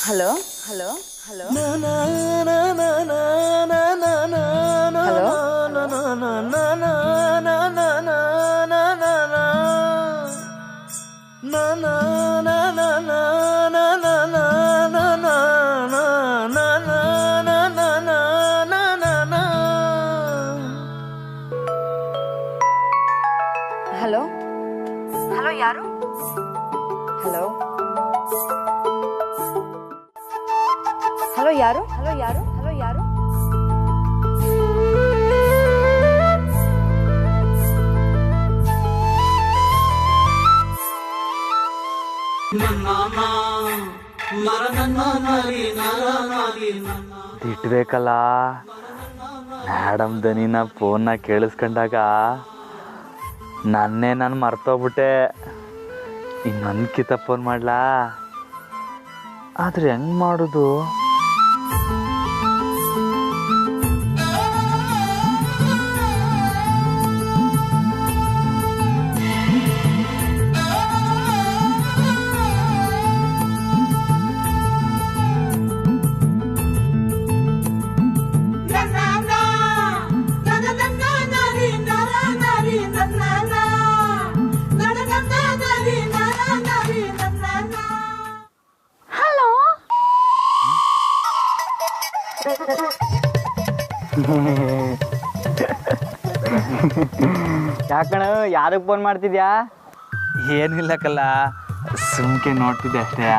Hello hello hello hello hello ಯಾರು hello hello ಯಾರು hello ಯಾರು ಹಲೋ ಯಾರು ಇಟ್ಬೇಕಲ್ಲ ಮೇಡಮ್ ದನಿನ ಫೋನ್ನ ಕೇಳಿಸ್ಕೊಂಡಾಗ ನಾನು ಮರ್ತೋಗ್ಬಿಟ್ಟೆ. ಇನ್ನೊಂದ್ಕಿತ ಫೋನ್ ಮಾಡ್ಲಾ? ಆದ್ರೆ ಹೆಂಗ್ ಮಾಡೋದು? ಯಾಕಣ ಯಾರಿಗೆ ಫೋನ್ ಮಾಡ್ತಿದ್ಯಾ? ಏನಿಲ್ಲಕ್ಕಲ್ಲ, ಸುಮ್ಕೆ ನೋಡ್ತಿದ್ದೆ ಅಷ್ಟೇ.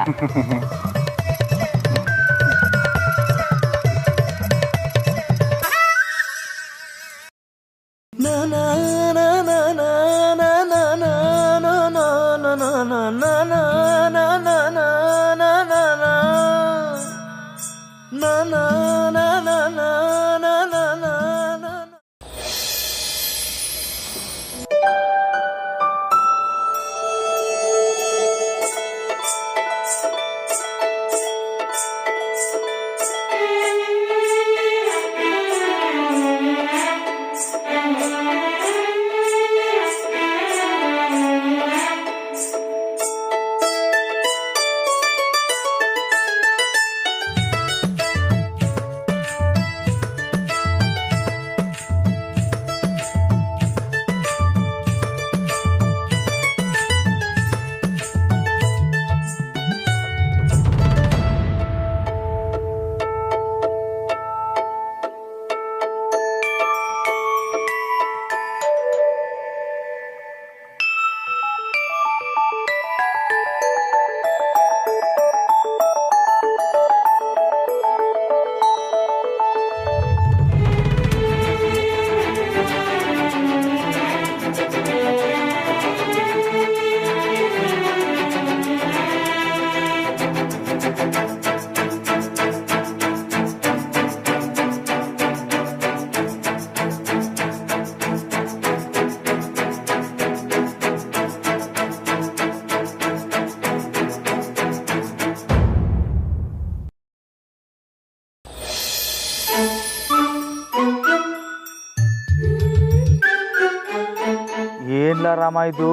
ಏನ್ಲ ರಾಮ, ಇದು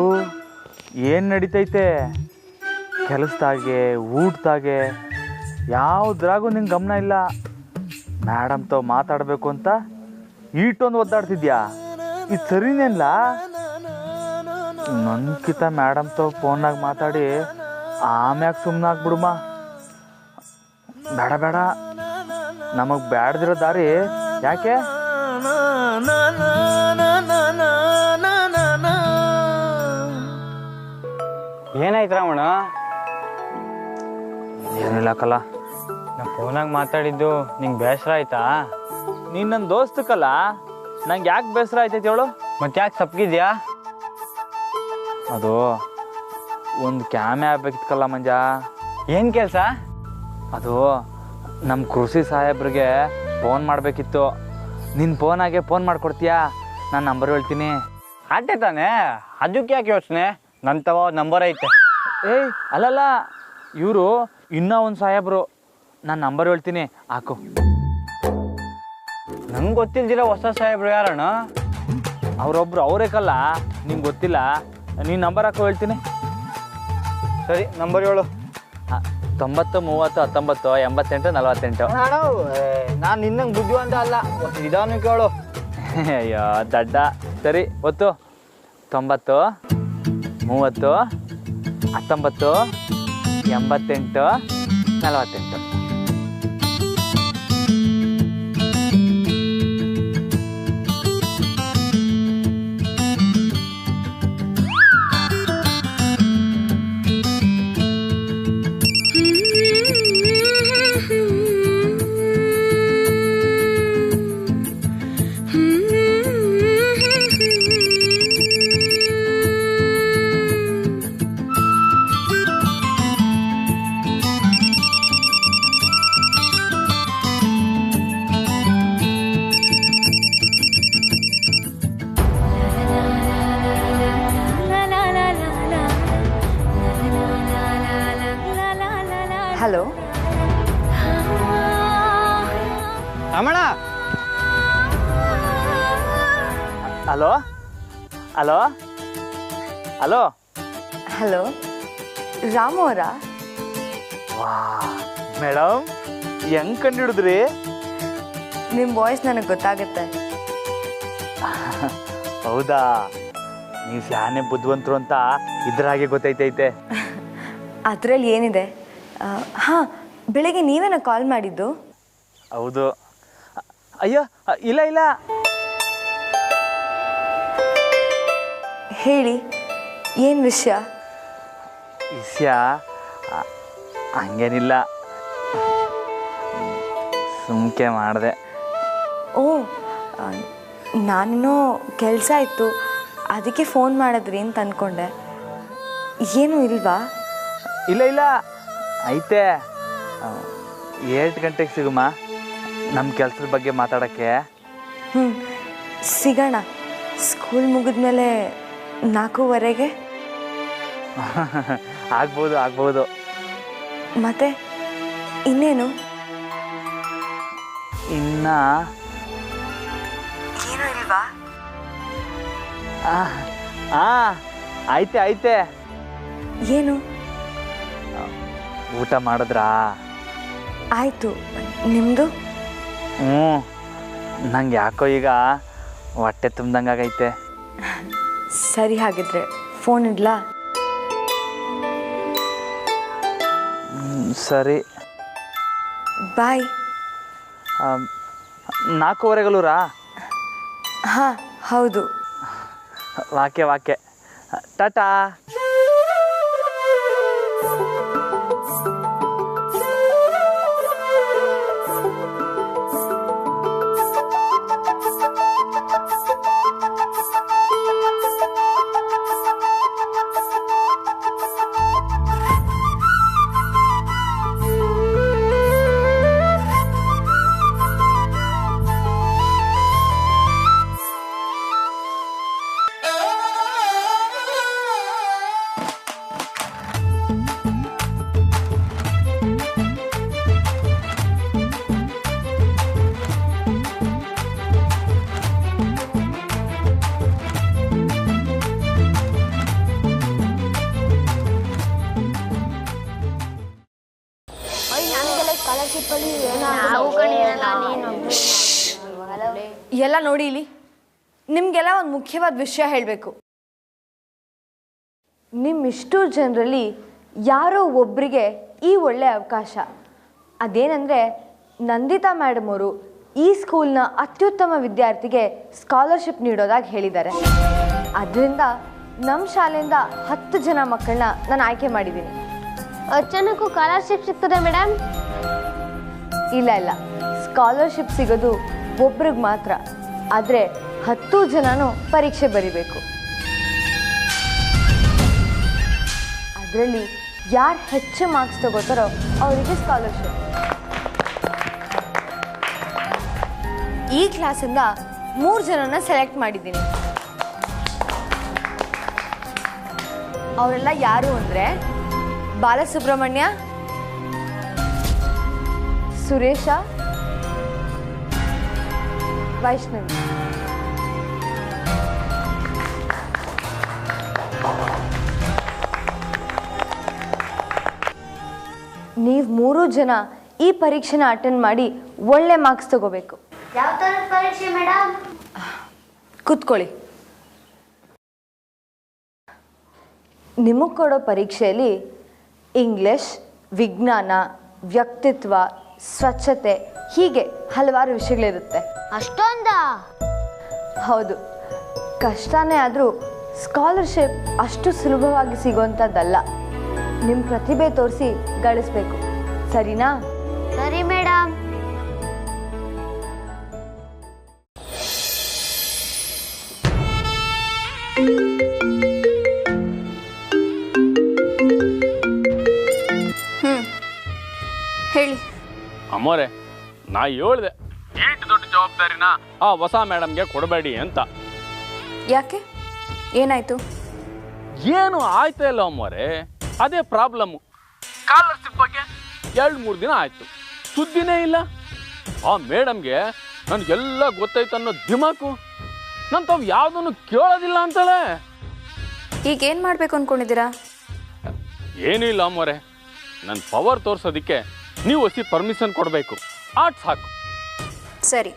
ಏನು ನಡೀತೈತೆ? ಕೆಲಸದಾಗೆ ಊಟದಾಗೆ ಯಾವುದ್ರಾಗೂ ನಿಂಗೆ ಗಮನ ಇಲ್ಲ. ಮೇಡಮ್ ತಾವು ಮಾತಾಡಬೇಕು ಅಂತ ಈಟೊಂದು ಒದ್ದಾಡ್ತಿದ್ಯಾ? ಇದು ಸರಿನೇನಿಲ್ಲ. ನನ್ಕಿತ ಮೇಡಮ್ ತಾವು ಫೋನ್ನಾಗ ಮಾತಾಡಿ ಆಮ್ಯಾಗ ಸುಮ್ಮನಾಗ್ಬಿಡುಮ. ಬೇಡ ಬೇಡ, ನಮಗೆ ಬ್ಯಾಡ್ದಿರೋ ದಾರಿ ಯಾಕೆ? ಏನಾಯ್ತು ರಾಮಣ್ಣ? ಏನಿಲ್ಲಕ್ಕಲ್ಲ, ನಾ ಫೋನಾಗ ಮಾತಾಡಿದ್ದು ನಿಂಗೆ ಬೇಸರ ಆಯ್ತಾ? ನೀನು ನನ್ನ ದೋಸ್ತಕ್ಕಲ್ಲ, ನಂಗೆ ಯಾಕೆ ಬೇಸರ ಆಯ್ತೈತೆ ಹೇಳು? ಮತ್ತೆ ಯಾಕೆ ಸಪ್ಗಿದ್ಯಾ? ಅದು ಒಂದು ಕ್ಯಾಮೆ ಆಗ್ಬೇಕಿತ್ತಲ್ಲ ಮಂಜ. ಏನು ಕೆಲಸ? ಅದು ನಮ್ಮ ಕೃಷಿ ಸಾಹೇಬ್ರಿಗೆ ಫೋನ್ ಮಾಡಬೇಕಿತ್ತು. ನಿನ್ನ ಫೋನಾಗೆ ಫೋನ್ ಮಾಡಿಕೊಡ್ತೀಯಾ? ನಾನು ನಂಬರ್ ಹೇಳ್ತೀನಿ. ಆಟೆ ತಾನೇ, ಅದಕ್ಕೆ ಯಾಕೆ ಯೋಚನೆ? ನನ್ನ ತವ ನಂಬರ್ ಐತೆ. ಏಯ್ ಅಲ್ಲಲ್ಲ, ಇವರು ಇನ್ನೂ ಒಂದು ಸಾಹೇಬ್ರು. ನಾನು ನಂಬರ್ ಹೇಳ್ತೀನಿ, ಹಾಕು. ನಂಗೆ ಗೊತ್ತಿಲ್ದಿರ ಹೊಸ ಸಾಹೇಬ್ರು ಯಾರಣ್ಣ? ಅವರೊಬ್ರು ಅವರೇಕಲ್ಲ, ನಿಂಗೆ ಗೊತ್ತಿಲ್ಲ. ನೀನು ನಂಬರ್ ಹಾಕೋ, ಹೇಳ್ತೀನಿ. ಸರಿ, ನಂಬರ್ ಹೇಳು. 90 30 19 88 48. ನಾನು ನಿನ್ನಂಗೆ ಬುದ್ಧಿವಂತ ಅಲ್ಲ, ಒಂದು ನಿಧಾನ ಕೇಳು. ಅಯ್ಯೋ ದಡ್ಡ. ಸರಿ ಒತ್ತು. 90 30 19 88 48. Hello Ramana, hello hello hello. Hello Ramu ಅವರಾ? ವಾ ಮೇಡಮ್, ಹೆಂಗೆ ಕಂಡುಹಿಡಿದ್ರಿ? ನಿಮ್ಮ ವಾಯ್ಸ್ ನನಗೆ ಗೊತ್ತಾಗುತ್ತೆ. ಹೌದಾ, ನೀವು ಶಾನೆ ಬುದ್ಧಿವಂತರು ಅಂತ ಇದ್ರ ಹಾಗೆ ಗೊತ್ತೈತೈತೆ. ಅದರಲ್ಲಿ ಏನಿದೆ? ಹಾಂ, ಬೆಳಗ್ಗೆ ನೀವೇನ ಕಾಲ್ ಮಾಡಿದ್ದು? ಹೌದು. ಅಯ್ಯೋ ಇಲ್ಲ ಇಲ್ಲ. ಹೇಳಿ, ಏನು ವಿಷಯ? ವಿಷಯ ಹಂಗೇನಿಲ್ಲ, ಸುಮ್ಕೆ ಮಾಡಿದೆ. ಓ, ನಾನು ಕೆಲಸ ಇತ್ತು, ಅದಕ್ಕೆ ಫೋನ್ ಮಾಡಿದ್ರಿ ಅಂತ ಅಂದ್ಕೊಂಡೆ. ಏನೂ ಇಲ್ವಾ? ಇಲ್ಲ ಇಲ್ಲ ಐತೆ. 8 ಗಂಟೆಗೆ ಸಿಗುಮ ನಮ್ಮ ಕೆಲಸದ ಬಗ್ಗೆ ಮಾತಾಡೋಕ್ಕೆ. ಸಿಗೋಣ. ಸ್ಕೂಲ್ ಮುಗಿದ್ಮೇಲೆ 4:15. ಆಗ್ಬೋದು ಆಗ್ಬೋದು. ಮತ್ತೆ ಇನ್ನೇನು? ಇನ್ನ ಏನೂ ಇಲ್ವಾ? ಐತೆ ಐತೆ. ಏನು? ಊಟ ಮಾಡಿದ್ರಾ? ಆಯಿತು, ನಿಮ್ಮದು? ನಂಗೆ ಯಾಕೋ ಈಗ ಹೊಟ್ಟೆ ತುಂಬ್ದಂಗಾಗೈತೆ. ಸರಿ, ಹಾಗಿದ್ರೆ ಫೋನ್ ಇಡ್ಲಾ? ಸರಿ ಬಾಯ್. 4:15 ಹಾಂ ಹೌದು. ವಾಕೆ ವಾಕೆ. ಟಾಟಾ. ಎಲ್ಲ ನೋಡಿ ಇಲ್ಲಿ, ನಿಮಗೆಲ್ಲ ಒಂದು ಮುಖ್ಯವಾದ ವಿಷಯ ಹೇಳಬೇಕು. ನಿಮ್ಮಿಷ್ಟು ಜನರಲ್ಲಿ ಯಾರೋ ಒಬ್ಬರಿಗೆ ಈ ಒಳ್ಳೆಯ ಅವಕಾಶ. ಅದೇನೆಂದರೆ, ನಂದಿತಾ ಮೇಡಮ್ ಅವರು ಈ ಸ್ಕೂಲ್ನ ಅತ್ಯುತ್ತಮ ವಿದ್ಯಾರ್ಥಿಗೆ ಸ್ಕಾಲರ್ಶಿಪ್ ನೀಡೋದಾಗಿ ಹೇಳಿದ್ದಾರೆ. ಅದರಿಂದ ನಮ್ಮ ಶಾಲೆಯಿಂದ 10 ಜನ ಮಕ್ಕಳನ್ನ ನಾನು ಆಯ್ಕೆ ಮಾಡಿದ್ದೀನಿ. 10 ಜನಕ್ಕೂ ಸ್ಕಾಲರ್ಶಿಪ್ ಸಿಗ್ತದೆ ಮೇಡಮ್? ಇಲ್ಲ ಇಲ್ಲ, ಸ್ಕಾಲರ್ಶಿಪ್ ಸಿಗೋದು ಒಬ್ರಿಗೆ ಮಾತ್ರ. ಆದರೆ 10 ಜನನೂ ಪರೀಕ್ಷೆ ಬರೀಬೇಕು. ಅದರಲ್ಲಿ ಯಾರು ಹೆಚ್ಚು ಮಾರ್ಕ್ಸ್ ತಗೋತಾರೋ ಅವರಿಗೆ ಸ್ಕಾಲರ್ಶಿಪ್. ಈ ಕ್ಲಾಸಿಂದ 3 ಜನನ ಸೆಲೆಕ್ಟ್ ಮಾಡಿದ್ದೀನಿ. ಅವರೆಲ್ಲ ಯಾರು ಅಂದರೆ ಬಾಲಸುಬ್ರಹ್ಮಣ್ಯ, ಸುರೇಶ, ವೈಷ್ಣವಿ. ಮೂರೂ ಜನ ಈ ಪರೀಕ್ಷೆನ ಅಟೆಂಡ್ ಮಾಡಿ ಒಳ್ಳೆ ಮಾರ್ಕ್ಸ್ ತಗೋಬೇಕು. ಯಾವ ಥರದ ಪರೀಕ್ಷೆ ಮೇಡಮ್? ಕೂತ್ಕೊಳ್ಳಿ. ನಿಮಗೆ ಕೊಡೋ ಪರೀಕ್ಷೆಯಲ್ಲಿ ಇಂಗ್ಲಿಷ್, ವಿಜ್ಞಾನ, ವ್ಯಕ್ತಿತ್ವ, ಸ್ವಚ್ಛತೆ ಹೀಗೆ ಹಲವಾರು ವಿಷಯಗಳಿರುತ್ತೆ. ಅಷ್ಟೊಂದಾ? ಹೌದು, ಕಷ್ಟನೇ ಆದರೂ ಸ್ಕಾಲರ್ಶಿಪ್ ಅಷ್ಟು ಸುಲಭವಾಗಿ ಸಿಗೋವಂಥದ್ದಲ್ಲ. ನಿಮ್ಮ ಪ್ರತಿಭೆ ತೋರಿಸಿ ಗಳಿಸ್ಬೇಕು, ಸರಿನಾ? ಸರಿ ಮೇಡಮ್. ಹೇಳಿ. ಅಮ್ಮೋರೆ, ನಾ ಹೇಳ್ದೆ ಏಟು ದೊಡ್ಡ ಜವಾಬ್ದಾರಿನ ಆ ಹೊಸ ಮೇಡಮ್ಗೆ ಕೊಡಬೇಡಿ ಅಂತ. ಯಾಕೆ, ಏನಾಯ್ತು? ಏನು ಆಯ್ತಾ ಇಲ್ಲ ಅಮ್ಮೋರೆ, ಅದೇ ಪ್ರಾಬ್ಲಮ್ಮು. ಸ್ಕಾಲರ್ಶಿಪ್ ಬಗ್ಗೆ 2-3 ದಿನ ಆಯ್ತು, ಸುದ್ದಿನೇ ಇಲ್ಲ. ಆ ಮೇಡಮ್ಗೆ ನನಗೆಲ್ಲ ಗೊತ್ತಾಯ್ತು ಅನ್ನೋ ದಿಮಾಕು. ನಾನು ತಾವು ಯಾವುದನ್ನು ಕೇಳೋದಿಲ್ಲ ಅಂತಾಳೆ. ಈಗೇನು ಮಾಡಬೇಕು ಅಂದ್ಕೊಂಡಿದ್ದೀರಾ? ಏನೂ ಇಲ್ಲ ಅಮ್ಮೋರೆ, ನನ್ನ ಪವರ್ ತೋರಿಸೋದಕ್ಕೆ ನೀವು ಹೊಸಿ ಪರ್ಮಿಷನ್ ಕೊಡಬೇಕು, ಆಟ್ ಸಾಕು. ಸರಿ,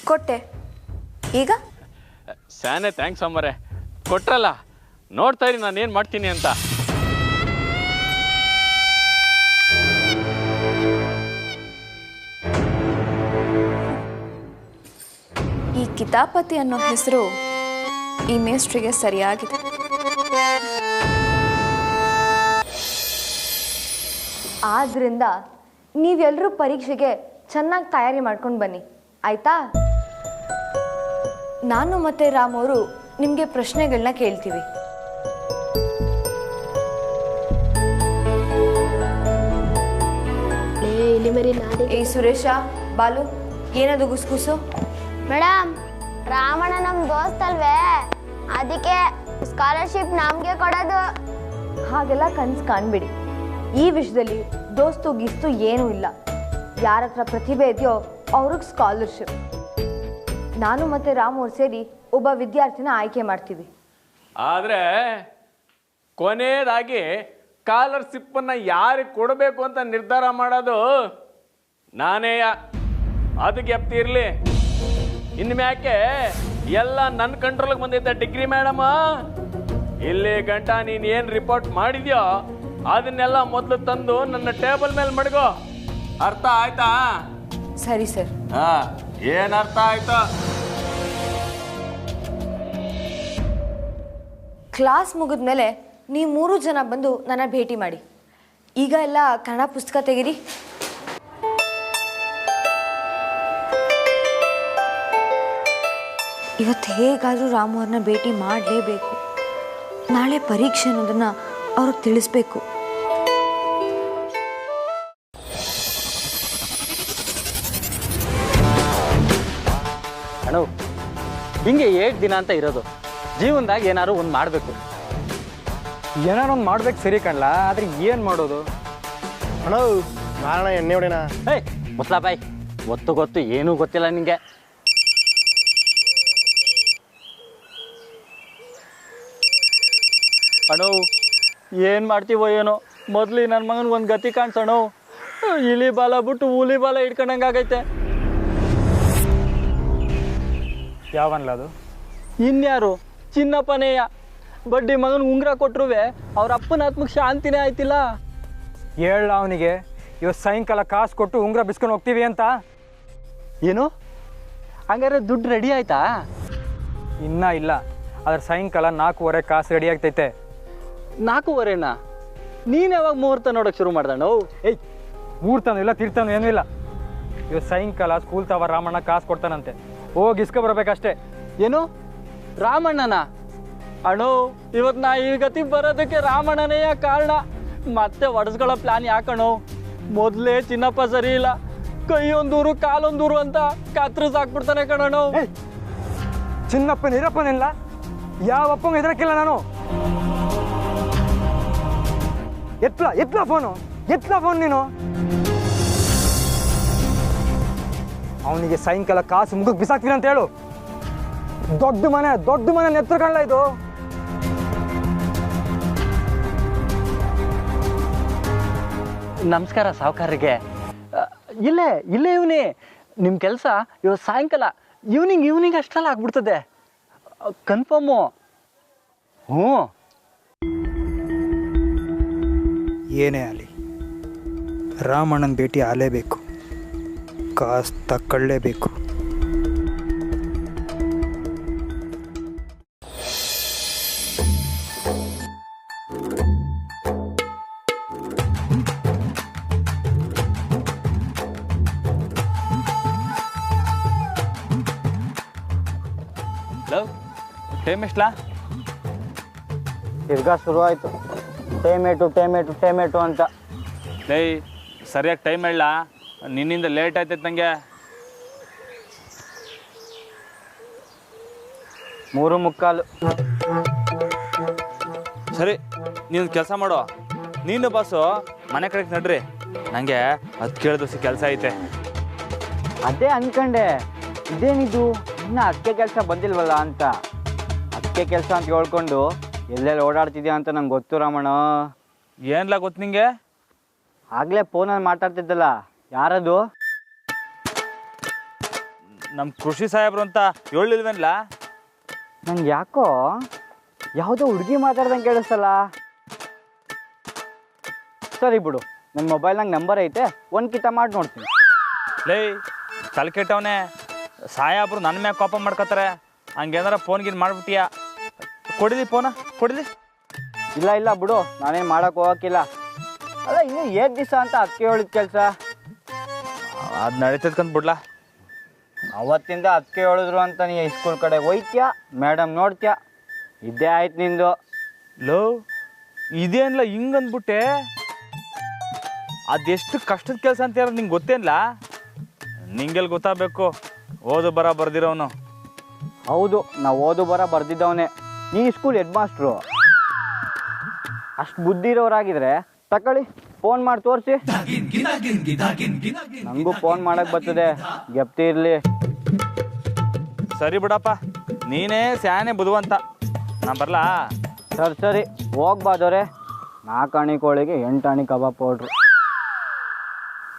ಕೊಟ್ಟೆ. ಈಗ ಸ್ಯಾನೆ ಥ್ಯಾಂಕ್ಸ್ ಅಮ್ಮರೆ, ಕೊಟ್ರಲ್ಲ. ನೋಡ್ತಾ ಇರಿ ನಾನು ಏನು ಮಾಡ್ತೀನಿ ಅಂತ. ಈ ಕಿತಾಪತಿ ಅನ್ನೋ ಹೆಸರು ಈ ಮೇಸ್ಟ್ರಿಗೆ ಸರಿಯಾಗಿದೆ. ಆದ್ರಿಂದ ನೀವೆಲ್ಲರೂ ಪರೀಕ್ಷೆಗೆ ಚೆನ್ನಾಗಿ ತಯಾರಿ ಮಾಡ್ಕೊಂಡು ಬನ್ನಿ, ಆಯ್ತಾ? ನಾನು ಮತ್ತು ರಾಮ್ ಅವರು ನಿಮಗೆ ಪ್ರಶ್ನೆಗಳನ್ನ ಕೇಳ್ತೀವಿ. ಏ ಸುರೇಶ, ಬಾಲು, ಏನದು ಗುಸ್ಗುಸು? ಮೇಡಮ್, ರಾಮಣ್ಣ ನಮ್ಮ ದೋಸ್ತ್ ಅಲ್ವೇ, ಅದಕ್ಕೆ ಸ್ಕಾಲರ್ಶಿಪ್ ನಮಗೆ ಕೊಡೋದು. ಹಾಗೆಲ್ಲ ಕನ್ಸು ಕಾಣ್ಬಿಡಿ. ಈ ವಿಷಯದಲ್ಲಿ ದೋಸ್ತು ಗಿಸ್ತು ಏನೂ ಇಲ್ಲ. ಯಾರ ಹತ್ರ ಪ್ರತಿಭೆ ಇದೆಯೋ ಅವ್ರಿಗೆ ಸ್ಕಾಲರ್ಶಿಪ್. ನಾನು ಮತ್ತು ರಾಮ್ ಅವ್ರು ಸೇರಿ ಒಬ್ಬ ವಿದ್ಯಾರ್ಥಿನ ಆಯ್ಕೆ ಮಾಡ್ತೀವಿ. ಆದರೆ ಕೊನೆಯದಾಗಿ ಸ್ಕಾಲರ್ಶಿಪ್ಪನ್ನು ಯಾರಿಗೆ ಕೊಡಬೇಕು ಅಂತ ನಿರ್ಧಾರ ಮಾಡೋದು ನಾನೇಯ. ಅದಕ್ಕೆ ಎಪ್ತಿರ್ಲಿ. ಇನ್ಮ್ಯಾಕೆ ಎಲ್ಲ ನನ್ನ ಕಂಟ್ರೋಲ್ಗೆ ಬಂದೈತೆ ಡಿಗ್ರಿ ಮೇಡಮ್. ಇಲ್ಲಿ ಗಂಟ ನೀನು ಏನು ರಿಪೋರ್ಟ್ ಮಾಡಿದ್ಯೋ ಅದನ್ನೆಲ್ಲ ಮೊದಲು ತಂದು ನನ್ನ ಟೇಬಲ್ ಮೇಲೆ ಮಡಗೋ. ಅರ್ಥ ಆಯ್ತಾ? ಸರಿ ಸರ್. ಏನು ಅರ್ಥ ಆಯ್ತಾ? ಕ್ಲಾಸ್ ಮುಗಿದ್ಮೇಲೆ ನೀವು 3 ಜನ ಬಂದು ನನ್ನ ಭೇಟಿ ಮಾಡಿ. ಈಗ ಎಲ್ಲ ಕನ್ನಡ ಪುಸ್ತಕ ತೆಗೀರಿ. ಇವತ್ತು ಹೇಗಾದರೂ ರಾಮು ಅವ್ರನ್ನ ಭೇಟಿ ಮಾಡಲೇಬೇಕು. ನಾಳೆ ಪರೀಕ್ಷೆ ಅನ್ನೋದನ್ನು ಅವ್ರಿಗೆ ತಿಳಿಸ್ಬೇಕು. ಅಣ್ಣ, ಹಿಂಗೆ 8 ದಿನ ಅಂತ ಇರೋದು. ಜೀವನದಾಗ ಏನಾದ್ರು ಒಂದು ಮಾಡಬೇಕು. ಏನಾರು ಒಂದು ಮಾಡ್ಬೇಕು ಸರಿ ಕಣ್ಲಾ, ಆದ್ರೆ ಏನು ಮಾಡೋದು? ಅಣ್ಣ, ಮಾರಣ ಎಣ್ಣೆ ಹೊಡೆಣ. ಏಯ್ ಮುಸ್ಲಾಬಾಯ್, ಗೊತ್ತು ಏನೂ ಗೊತ್ತಿಲ್ಲ ನಿಂಗೆ. ಅಣ್ಣ, ಏನು ಮಾಡ್ತೀವೋ ಏನೋ, ಮೊದಲು ನನ್ನ ಮಗನ ಒಂದು ಗತಿ ಕಾಣಿಸೋಣ. ಇಲಿ ಬಾಲ ಬಿಟ್ಟು ಹುಲಿ ಬಾಲ ಇಟ್ಕೊಂಡಂಗೆ ಆಗೈತೆ. ಯಾವನ್ಲ ಅದು? ಇನ್ಯಾರು? ಚಿನ್ನಪ್ಪನೇಯ. ಬಡ್ಡಿ ಮಗನ ಉಂಗ್ರ ಕೊಟ್ರುವೆ ಅವ್ರ ಅಪ್ಪನ ಆತ್ಮಕ್ಕೆ ಶಾಂತಿನೇ ಆಯ್ತಿಲ್ಲ. ಹೇಳ ಅವನಿಗೆ, ಇವತ್ತು ಸಾಯಂಕಾಲ ಕಾಸು ಕೊಟ್ಟು ಉಂಗ್ರ ಬಿಸ್ಕೊಂಡು ಹೋಗ್ತೀವಿ ಅಂತ. ಏನು? ಹಂಗಾರೆ ದುಡ್ಡು ರೆಡಿ ಆಯ್ತಾ? ಇನ್ನೂ ಇಲ್ಲ, ಆದ್ರೆ ಸಾಯಂಕಾಲ 4:15 ಕಾಸು ರೆಡಿ ಆಗ್ತೈತೆ. 4:15ನಾ? ನೀನು ಯಾವಾಗ ಮುಹೂರ್ತ ನೋಡೋಕೆ ಶುರು ಮಾಡ್ದಣ್ಣ? ಏಯ್, ಊರ್ತಾನು ಇಲ್ಲ, ತೀರ್ತಾನು ಏನೂ ಇಲ್ಲ. ಇವತ್ತು ಸಾಯಂಕಾಲ ಸ್ಕೂಲ್ ತವ ರಾಮಣ್ಣ ಕಾಸು ಕೊಡ್ತಾನಂತೆ, ಹೋಗಿ ಇಸ್ಕೊ ಬರ್ಬೇಕಷ್ಟೇ. ಏನು? ರಾಮಣ್ಣನ? ಅಣ್ಣೋ, ಇವತ್ತು ನಾ ಈ ಗತಿ ಬರೋದಕ್ಕೆ ರಾಮಣ್ಣನೇ ಕಾರಣ. ಮತ್ತೆ ಒಡಿಸ್ಕೊಳ್ಳೋ ಪ್ಲಾನ್ ಯಾಕಣ್ಣೋ? ಮೊದಲೇ ಚಿನ್ನಪ್ಪ ಸರಿ ಇಲ್ಲ, ಕೈಯೊಂದೂರು ಕಾಲೊಂದೂರು ಅಂತ ಕತ್ರಿಸ್ ಹಾಕ್ಬಿಡ್ತಾನೆ ಕಣಣ್ಣೋ. ಚಿನ್ನಪ್ಪನ ಹಿರಪ್ಪನಿಲ್ಲ, ಯಾವಪ್ಪ ಹೆದರಕ್ಕಿಲ್ಲ ನಾನು. ಎತ್ಲ ಫೋನ್ ನೀನು. ಅವನಿಗೆ ಸಾಯಂಕಾಲ ಕಾಸು ಮುಗಿಗೆ ಬಿಸಾಕ್ತೀನಿ ಅಂತ ಹೇಳು. ದೊಡ್ಡ ಮನೆ ನೆತ್ರ ಕಾಣಲ ಇದು. ನಮಸ್ಕಾರ ಸಾವುಕಾರರಿಗೆ. ಇಲ್ಲೇ ಇಲ್ಲೇ ಇವನೇ ನಿಮ್ಮ ಕೆಲಸ ಇವತ್ತು ಸಾಯಂಕಾಲ ಈವ್ನಿಂಗ್ ಅಷ್ಟೆಲ್ಲ ಆಗ್ಬಿಡ್ತದೆ. ಕನ್ಫರ್ಮು. ಹ್ಞೂ. ಏನೇ ಆಗಲಿ ರಾಮಣ್ಣನ ಭೇಟಿ ಆಗಲೇಬೇಕು, ಕಾಸು ತಕ್ಕೊಳ್ಳೇಬೇಕು. Love time ಎಷ್ಟಲಾ? ತಿರ್ಗಾ ಶುರು ಆಯಿತು. ಟೇಮೇಟು ಅಂತ. ಲೈ ಸರಿಯಾಗಿ ಟೈಮ್ ಹೇಳ, ನಿನ್ನಿಂದ ಲೇಟ್ ಆಯ್ತೈತೆ ನನಗೆ. 3:45. ಸರಿ, ನೀನು ಕೆಲಸ ಮಾಡೋ. ನೀನು ಬಾಸು ಮನೆ ಕಡೆಗೆ ನಡ್ರಿ, ನನಗೆ ಅದು ಕೇಳಿದೋಸಿ ಕೆಲಸ ಐತೆ. ಅದೇ ಅನ್ಕಂಡೆ, ಇದೇನಿದು ಇನ್ನು ಅದಕ್ಕೆ ಕೆಲಸ ಬಂದಿಲ್ವಲ್ಲ ಅಂತ. ಅದಕ್ಕೆ ಕೆಲಸ ಅಂತ ಹೇಳ್ಕೊಂಡು ಎಲ್ಲೆಲ್ಲಿ ಓಡಾಡ್ತಿದ್ಯಾ ಅಂತ ನಂಗೆ ಗೊತ್ತು ರಾಮಣ್ಣ. ಏನ್ಲ ಗೊತ್ತು ನಿಂಗೆ? ಆಗಲೇ ಫೋನಲ್ಲಿ ಮಾತಾಡ್ತಿದ್ದಲ್ಲ, ಯಾರದು? ನಮ್ಮ ಕೃಷಿ ಸಾಹೇಬ್ರು ಅಂತ ಹೇಳಿಲ್ವೇನ್ಲ? ನಂಗೆ ಯಾಕೋ ಯಾವುದೋ ಹುಡುಗಿ ಮಾತಾಡ್ದಂಗೆ ಕೇಳಿಸ್ತಲ್ಲ. ಸರಿ ಬಿಡು, ನನ್ನ ಮೊಬೈಲ್ನಾಗ ನಂಬರ್ ಐತೆ, ಒಂದು ಕಿತ ಮಾಡಿ ನೋಡ್ತೀನಿ. ಲೈ ತಲೆ ಕೆಟ್ಟವನೇ, ಸಾಹೇಬ್ರು ನನ್ನ ಮ್ಯಾಗ ಕೋಪ ಮಾಡ್ಕೋತಾರೆ. ಹಂಗೇನಾರ ಫೋನ್ಗಿನ್ ಮಾಡ್ಬಿಟ್ಟಿಯಾ? ಕೊಡಿಲಿ ಫೋನ, ಕೊಡಿಲಿ. ಇಲ್ಲ ಬಿಡು, ನಾನೇನು ಮಾಡೋಕೆ ಹೋಗೋಕ್ಕಿಲ್ಲ. ಅಲ್ಲ ಇನ್ನೂ 8 ದಿವಸ ಅಂತ ಅದಕ್ಕೆ ಹೇಳಿದ ಕೆಲಸ. ಅದು ನಡೀತದ್ಕಂತ ಬಿಡ್ಲಾ? ಅವತ್ತಿಂದ ಅದಕ್ಕೆ ಹೇಳಿದ್ರು ಅಂತ ನೀ ಸ್ಕೂಲ್ ಕಡೆ ಹೋಯ್ತ್ಯಾ, ಮೇಡಮ್ ನೋಡ್ತ್ಯಾ, ಇದೇ ಆಯ್ತು ನಿಂದು. ಲೋ ಇದೇನ್ಲ ಹಿಂಗಂದ್ಬಿಟ್ಟೆ? ಅದೆಷ್ಟು ಕಷ್ಟದ ಕೆಲಸ ಅಂತ ಹೇಳೋದು ನಿಂಗೆ ಗೊತ್ತೇನ್ಲ? ನಿಂಗೆಲ್ಲಿ ಗೊತ್ತಾಗಬೇಕು, ಓದು ಬರ ಬರ್ದಿರೋನು. ಹೌದು, ನಾವು ಓದು ಬರ ಬರ್ದಿದ್ದವನೇ. ನೀ ಸ್ಕೂಲ್ ಹೆಡ್ ಮಾಸ್ಟ್ರು. ಅಷ್ಟು ಬುದ್ಧಿ ಇರೋರಾಗಿದ್ರೆ ತಕೊಳ್ಳಿ, ಫೋನ್ ಮಾಡಿ ತೋರಿಸಿ. ನನಗೂ ಫೋನ್ ಮಾಡಕ್ಕೆ ಬರ್ತದೆ, ಗೆಪ್ತಿ ಇರಲಿ. ಸರಿ ಬಿಡಪ್ಪ, ನೀನೇ ಸ್ಯಾನೆ ಬುದ್ಧಿವಂತ. ನಾನು ಬರಲಾ? ಸರಿ ಹೋಗ್ಬಾದವ್ರೆ. 4 ಆಣಿ ಕೋಳಿಗೆ 8 ಆಣಿ ಕಬಾಬ್ ಪೌಡ್ರು.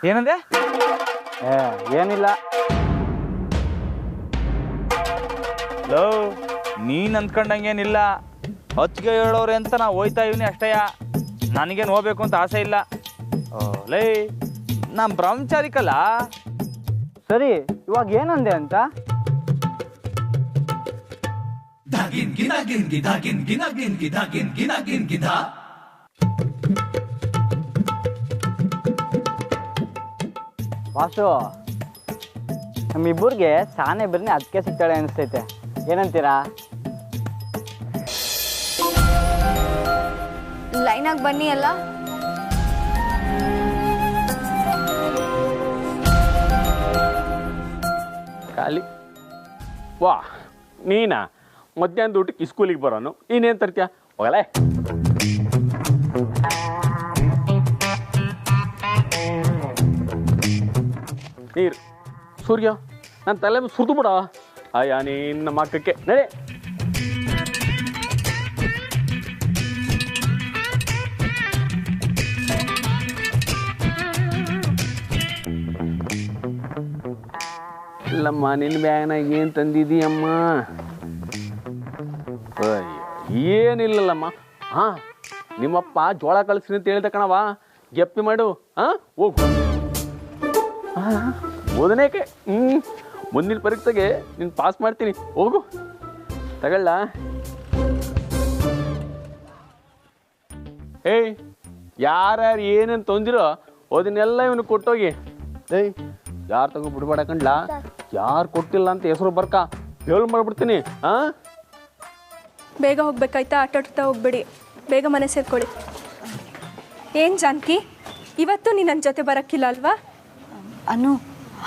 ಏನಂದೆ? ಏನಿಲ್ಲ. ಲೋ ನೀನು ಅಂದ್ಕೊಂಡಂಗೇನಿಲ್ಲ, ಹೊತ್ತಿಗೆ ಹೇಳೋರೆ ಅಂತ ನಾ ಹೋಯ್ತಾ ಇವನಿ ಅಷ್ಟೇಯ. ನನಗೇನು ಹೋಗ್ಬೇಕು ಅಂತ ಆಸೆ ಇಲ್ಲ. ಲೈ ನಮ್ಮ ಬ್ರಹ್ಮಚಾರಿಕಲ್ಲ. ಸರಿ, ಇವಾಗ ಏನಂದೆ ಅಂತ? ವಾಸು, ನಮ್ಮಿಬ್ಬರಿಗೆ ಸಾನೆ ಬಿರ್ನೆ ಅದಕ್ಕೆ ಸಿಗ್ತಾಳೆ ಅನಿಸ್ತೈತೆ, ಏನಂತೀರಾ? ಲೈನಾಗಿ ಬನ್ನಿ ಅಲ್ಲ. ಖಾಲಿ ವಾ ನೀನಾ ಮಧ್ಯಾಹ್ನದ ಊಟಕ್ಕೆ ಸ್ಕೂಲಿಗೆ ಬರೋನು, ನೀನೇನು ತರ್ತೀಯ? ಹೋಗಲೇ. ನೀರು ಸೂರ್ಯ ನನ್ನ ತಲೆ ಸುರಿದು ಬಿಡ. ಅಯ್ಯ ನಿನ್ನ ಮಕ್ಕಕ್ಕೆ ನಡೆ. ಇಲ್ಲಮ್ಮ, ನಿನ್ನ ಬ್ಯಾಗ್ನಾಗ ಏನು ತಂದಿದ್ದೀಯಮ್ಮ? ಏನಿಲ್ಲಲ್ಲಮ್ಮ. ಹಾಂ, ನಿಮ್ಮಪ್ಪ ಜೋಳ ಕಳಿಸ್ತೀನಿ ಅಂತ ಹೇಳಿದ ಕಣವ, ಗೆಪ್ಪಿ ಮಾಡು. ಹಾಂ, ಹೋಗು. ಹಾಂ, ಓದನೇಕೆ. ಮುಂದಿನ ಪರೀಕ್ಷೆಗೆ ನೀನು ಪಾಸ್ ಮಾಡ್ತೀನಿ, ಹೋಗು. ತಗೊಳ್ಳ. ಏಯ್, ಯಾರ್ಯಾರು ಏನೇನು ತೊಂದಿರೋ ಅದನ್ನೆಲ್ಲ ಇವನು ಕೊಟ್ಟೋಗಿ. ಏಯ್, ಯಾರು ತಗೋ ಬಿಡ್ಬೇಡ ಕಂಡ್ಲಾ. ಯಾರು ಕೊಟ್ಟಿಲ್ಲ ಅಂತ ಹೆಸರು ಬರ್ಕ ಹೇಳು ಮಾಡ್ಬಿಡ್ತೀನಿ. ಹಾಂ, ಬೇಗ ಹೋಗ್ಬೇಕಾಯ್ತಾ? ಆಟಾಡ್ತಾ ಹೋಗ್ಬೇಡಿ, ಬೇಗ ಮನೆ ಸೇರ್ಕೊಳ್ಳಿ. ಏನು ಜಾನಕಿ, ಇವತ್ತು ನೀನು ನನ್ನ ಜೊತೆ ಬರೋಕ್ಕಿಲ್ಲ ಅಲ್ವಾ? ಅನು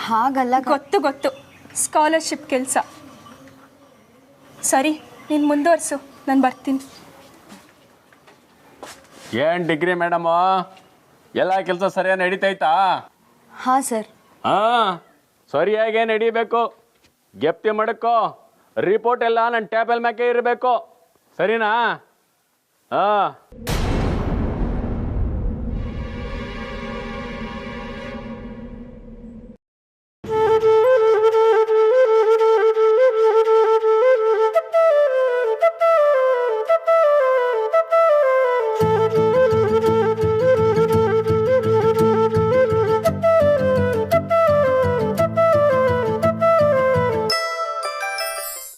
ಹಾಗಲ್ಲ. ಗೊತ್ತು, ಸ್ಕಾಲರ್ಶಿಪ್ ಕೆಲಸ. ಸರಿ, ನೀನು ಮುಂದುವರ್ಸು, ನಾನು ಬರ್ತೀನಿ. ಏನು ಡಿಗ್ರಿ ಮೇಡಮು, ಎಲ್ಲ ಕೆಲಸ ಸರಿಯಾಗಿ ನಡೀತೈತಾ? ಹಾಂ ಸರ್. ಹಾಂ, ಸರಿಯಾಗೇ ನಡೀಬೇಕು. ಗೆಪ್ತಿ ಮಾಡಕ್ಕೋ. ರಿಪೋರ್ಟ್ ಎಲ್ಲ ನನ್ನ ಟ್ಯಾಬಲ್ ಮ್ಯಾಕೆ ಇರಬೇಕು, ಸರಿನಾ? ಹಾಂ.